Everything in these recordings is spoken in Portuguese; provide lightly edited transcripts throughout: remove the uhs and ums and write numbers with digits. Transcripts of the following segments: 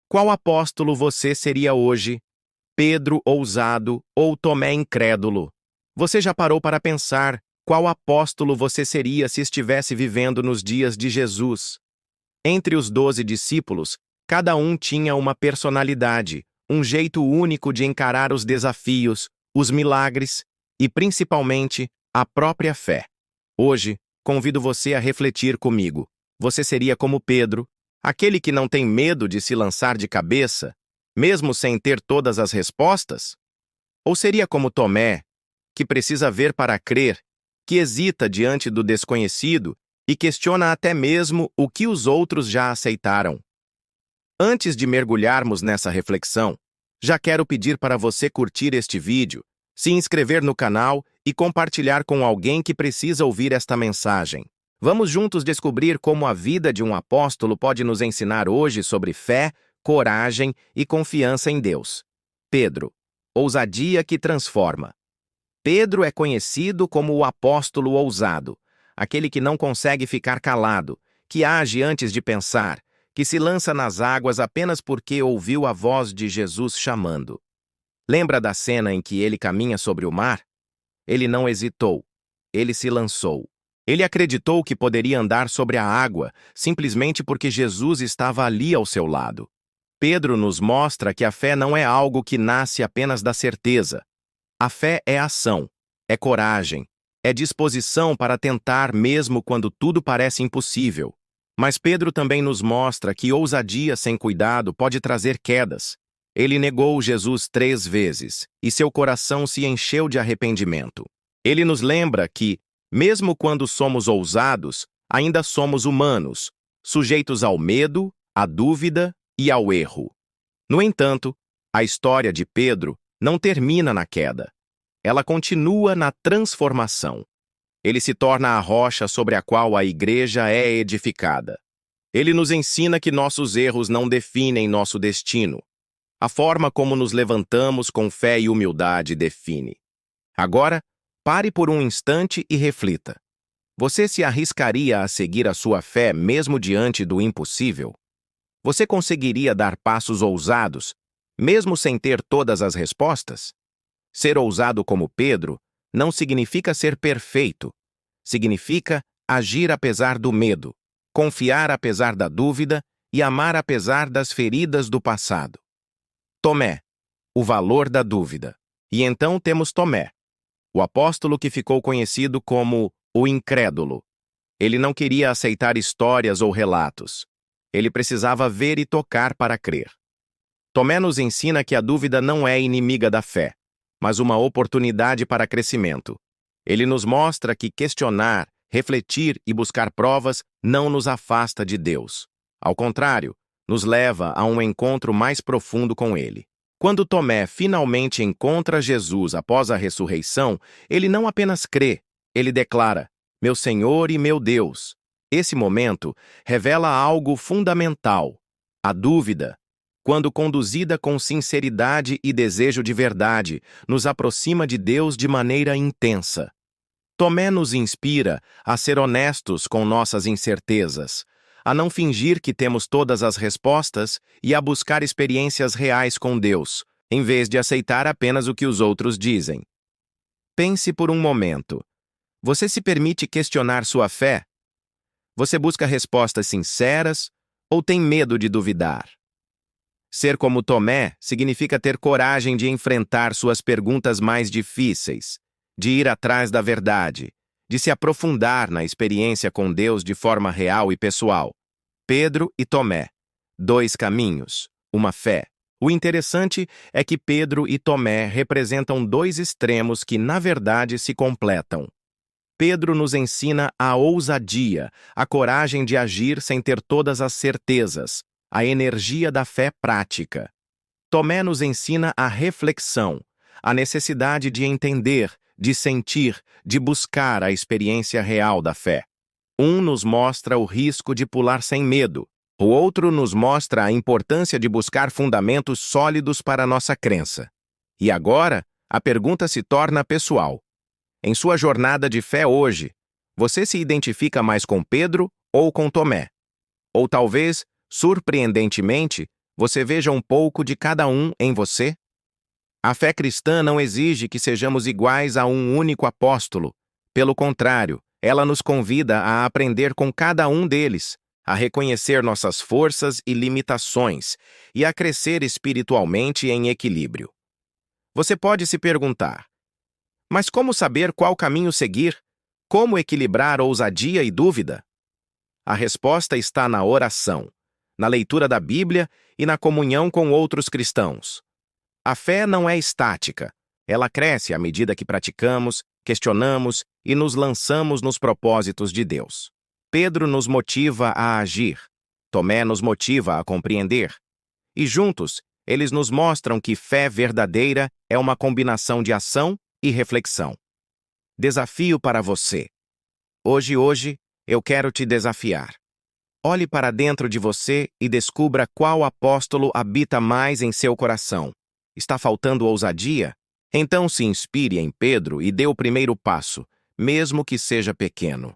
Qual apóstolo você seria hoje? Pedro ousado ou Tomé incrédulo? Você já parou para pensar qual apóstolo você seria se estivesse vivendo nos dias de Jesus? Entre os 12 discípulos, cada um tinha uma personalidade, um jeito único de encarar os desafios, os milagres e, principalmente, a própria fé. Hoje, convido você a refletir comigo. Você seria como Pedro, aquele que não tem medo de se lançar de cabeça, mesmo sem ter todas as respostas? Ou seria como Tomé, que precisa ver para crer, que hesita diante do desconhecido e questiona até mesmo o que os outros já aceitaram? Antes de mergulharmos nessa reflexão, já quero pedir para você curtir este vídeo, se inscrever no canal e compartilhar com alguém que precisa ouvir esta mensagem. Vamos juntos descobrir como a vida de um apóstolo pode nos ensinar hoje sobre fé, coragem e confiança em Deus. Pedro, ousadia que transforma. Pedro é conhecido como o apóstolo ousado, aquele que não consegue ficar calado, que age antes de pensar, que se lança nas águas apenas porque ouviu a voz de Jesus chamando. Lembra da cena em que ele caminha sobre o mar? Ele não hesitou. Ele se lançou. Ele acreditou que poderia andar sobre a água, simplesmente porque Jesus estava ali ao seu lado. Pedro nos mostra que a fé não é algo que nasce apenas da certeza. A fé é ação, é coragem, é disposição para tentar mesmo quando tudo parece impossível. Mas Pedro também nos mostra que ousadia sem cuidado pode trazer quedas. Ele negou Jesus 3 vezes, e seu coração se encheu de arrependimento. Ele nos lembra que, mesmo quando somos ousados, ainda somos humanos, sujeitos ao medo, à dúvida e ao erro. No entanto, a história de Pedro não termina na queda. Ela continua na transformação. Ele se torna a rocha sobre a qual a igreja é edificada. Ele nos ensina que nossos erros não definem nosso destino. A forma como nos levantamos com fé e humildade define. Agora, pare por um instante e reflita. Você se arriscaria a seguir a sua fé mesmo diante do impossível? Você conseguiria dar passos ousados, mesmo sem ter todas as respostas? Ser ousado como Pedro não significa ser perfeito. Significa agir apesar do medo, confiar apesar da dúvida e amar apesar das feridas do passado. Tomé, o valor da dúvida. E então temos Tomé, o apóstolo que ficou conhecido como o incrédulo. Ele não queria aceitar histórias ou relatos. Ele precisava ver e tocar para crer. Tomé nos ensina que a dúvida não é inimiga da fé, mas uma oportunidade para crescimento. Ele nos mostra que questionar, refletir e buscar provas não nos afasta de Deus. Ao contrário, nos leva a um encontro mais profundo com Ele. Quando Tomé finalmente encontra Jesus após a ressurreição, ele não apenas crê, ele declara: "Meu Senhor e meu Deus." Esse momento revela algo fundamental. A dúvida, quando conduzida com sinceridade e desejo de verdade, nos aproxima de Deus de maneira intensa. Tomé nos inspira a ser honestos com nossas incertezas, a não fingir que temos todas as respostas e a buscar experiências reais com Deus, em vez de aceitar apenas o que os outros dizem. Pense por um momento. Você se permite questionar sua fé? Você busca respostas sinceras ou tem medo de duvidar? Ser como Tomé significa ter coragem de enfrentar suas perguntas mais difíceis, de ir atrás da verdade, de se aprofundar na experiência com Deus de forma real e pessoal. Pedro e Tomé. 2 caminhos, uma fé. O interessante é que Pedro e Tomé representam 2 extremos que, na verdade, se completam. Pedro nos ensina a ousadia, a coragem de agir sem ter todas as certezas, a energia da fé prática. Tomé nos ensina a reflexão, a necessidade de entender, de sentir, de buscar a experiência real da fé. Um nos mostra o risco de pular sem medo, o outro nos mostra a importância de buscar fundamentos sólidos para nossa crença. E agora, a pergunta se torna pessoal. Em sua jornada de fé hoje, você se identifica mais com Pedro ou com Tomé? Ou talvez, surpreendentemente, você veja um pouco de cada um em você? A fé cristã não exige que sejamos iguais a um único apóstolo. Pelo contrário, ela nos convida a aprender com cada um deles, a reconhecer nossas forças e limitações e a crescer espiritualmente em equilíbrio. Você pode se perguntar: mas como saber qual caminho seguir? Como equilibrar ousadia e dúvida? A resposta está na oração, na leitura da Bíblia e na comunhão com outros cristãos. A fé não é estática. Ela cresce à medida que praticamos, questionamos e nos lançamos nos propósitos de Deus. Pedro nos motiva a agir. Tomé nos motiva a compreender. E juntos, eles nos mostram que fé verdadeira é uma combinação de ação e reflexão. Desafio para você. Hoje, eu quero te desafiar. Olhe para dentro de você e descubra qual apóstolo habita mais em seu coração. Está faltando ousadia? Então se inspire em Pedro e dê o primeiro passo, mesmo que seja pequeno.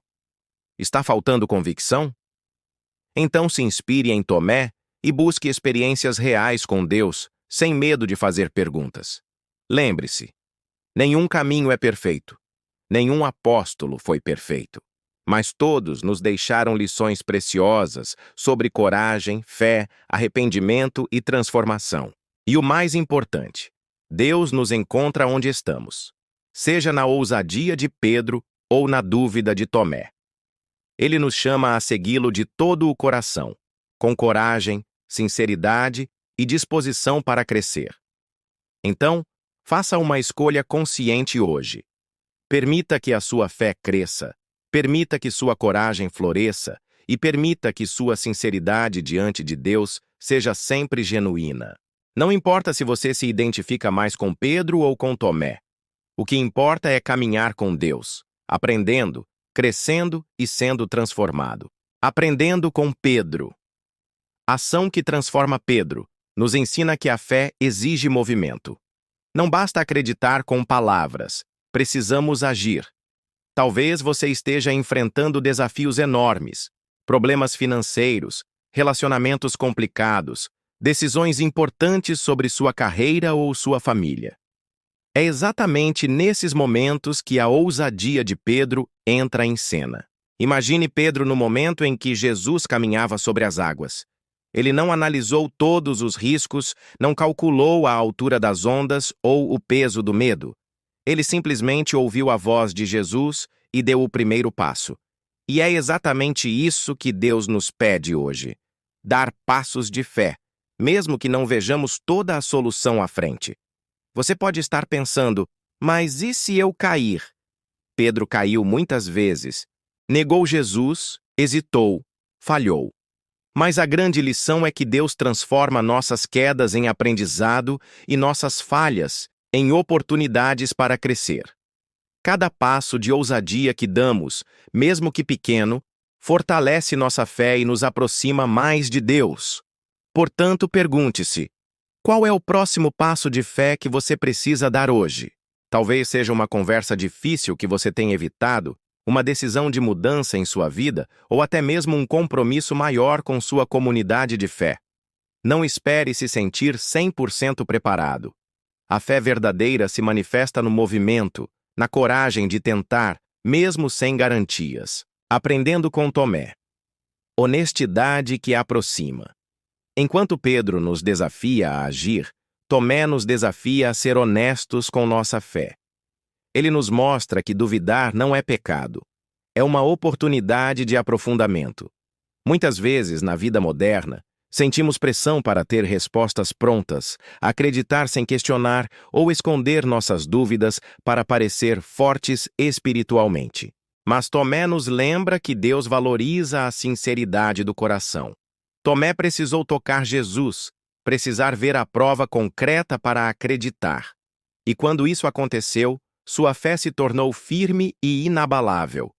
Está faltando convicção? Então se inspire em Tomé e busque experiências reais com Deus, sem medo de fazer perguntas. Lembre-se, nenhum caminho é perfeito. Nenhum apóstolo foi perfeito. Mas todos nos deixaram lições preciosas sobre coragem, fé, arrependimento e transformação. E o mais importante, Deus nos encontra onde estamos, seja na ousadia de Pedro ou na dúvida de Tomé. Ele nos chama a segui-lo de todo o coração, com coragem, sinceridade e disposição para crescer. Então, faça uma escolha consciente hoje. Permita que a sua fé cresça, permita que sua coragem floresça e permita que sua sinceridade diante de Deus seja sempre genuína. Não importa se você se identifica mais com Pedro ou com Tomé. O que importa é caminhar com Deus, aprendendo, crescendo e sendo transformado. Aprendendo com Pedro. Ação que transforma Pedro nos ensina que a fé exige movimento. Não basta acreditar com palavras, precisamos agir. Talvez você esteja enfrentando desafios enormes, problemas financeiros, relacionamentos complicados, decisões importantes sobre sua carreira ou sua família. É exatamente nesses momentos que a ousadia de Pedro entra em cena. Imagine Pedro no momento em que Jesus caminhava sobre as águas. Ele não analisou todos os riscos, não calculou a altura das ondas ou o peso do medo. Ele simplesmente ouviu a voz de Jesus e deu o primeiro passo. E é exatamente isso que Deus nos pede hoje: dar passos de fé, mesmo que não vejamos toda a solução à frente. Você pode estar pensando, mas e se eu cair? Pedro caiu muitas vezes, negou Jesus, hesitou, falhou. Mas a grande lição é que Deus transforma nossas quedas em aprendizado e nossas falhas em oportunidades para crescer. Cada passo de ousadia que damos, mesmo que pequeno, fortalece nossa fé e nos aproxima mais de Deus. Portanto, pergunte-se: qual é o próximo passo de fé que você precisa dar hoje? Talvez seja uma conversa difícil que você tem evitado, uma decisão de mudança em sua vida ou até mesmo um compromisso maior com sua comunidade de fé. Não espere se sentir 100% preparado. A fé verdadeira se manifesta no movimento, na coragem de tentar, mesmo sem garantias. Aprendendo com Tomé. Honestidade que aproxima. Enquanto Pedro nos desafia a agir, Tomé nos desafia a ser honestos com nossa fé. Ele nos mostra que duvidar não é pecado. É uma oportunidade de aprofundamento. Muitas vezes, na vida moderna, sentimos pressão para ter respostas prontas, acreditar sem questionar ou esconder nossas dúvidas para parecer fortes espiritualmente. Mas Tomé nos lembra que Deus valoriza a sinceridade do coração. Tomé precisou tocar Jesus, precisar ver a prova concreta para acreditar. E quando isso aconteceu, sua fé se tornou firme e inabalável.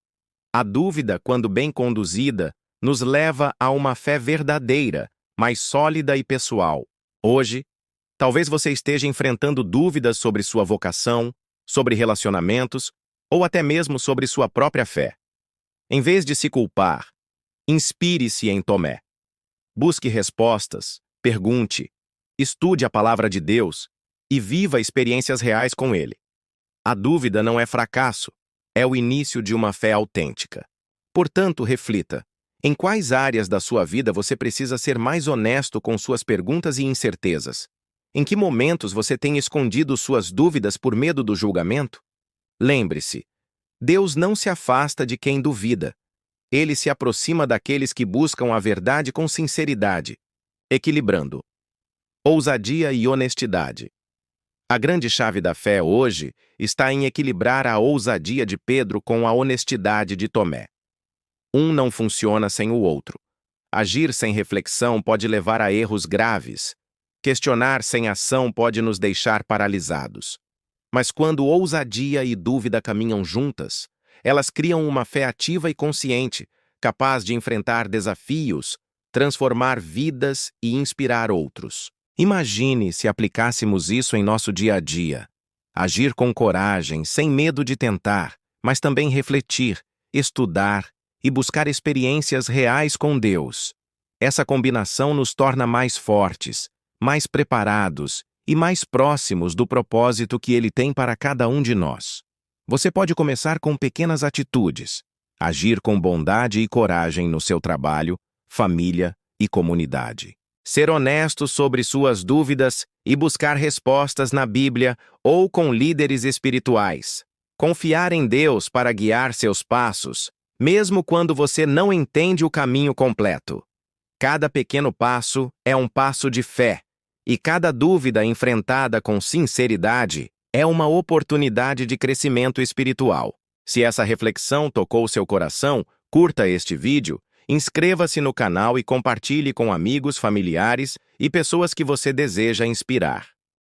A dúvida, quando bem conduzida, nos leva a uma fé verdadeira, mais sólida e pessoal. Hoje, talvez você esteja enfrentando dúvidas sobre sua vocação, sobre relacionamentos ou até mesmo sobre sua própria fé. Em vez de se culpar, inspire-se em Tomé. Busque respostas, Pergunte, estude a palavra de Deus e viva experiências reais com Ele. A dúvida não é fracasso, é o início de uma fé autêntica. Portanto, reflita: em quais áreas da sua vida você precisa ser mais honesto com suas perguntas e incertezas? Em que momentos você tem escondido suas dúvidas por medo do julgamento? Lembre-se, Deus não se afasta de quem duvida. Ele se aproxima daqueles que buscam a verdade com sinceridade, equilibrando ousadia e honestidade. A grande chave da fé hoje está em equilibrar a ousadia de Pedro com a honestidade de Tomé. Um não funciona sem o outro. Agir sem reflexão pode levar a erros graves. Questionar sem ação pode nos deixar paralisados. Mas quando ousadia e dúvida caminham juntas, elas criam uma fé ativa e consciente, capaz de enfrentar desafios, transformar vidas e inspirar outros. Imagine se aplicássemos isso em nosso dia a dia. Agir com coragem, sem medo de tentar, mas também refletir, estudar e buscar experiências reais com Deus. Essa combinação nos torna mais fortes, mais preparados e mais próximos do propósito que Ele tem para cada um de nós. Você pode começar com pequenas atitudes, agir com bondade e coragem no seu trabalho, família e comunidade. Ser honesto sobre suas dúvidas e buscar respostas na Bíblia ou com líderes espirituais. Confiar em Deus para guiar seus passos, mesmo quando você não entende o caminho completo. Cada pequeno passo é um passo de fé, e cada dúvida enfrentada com sinceridade é uma oportunidade de crescimento espiritual. Se essa reflexão tocou seu coração, curta este vídeo, inscreva-se no canal e compartilhe com amigos, familiares e pessoas que você deseja inspirar.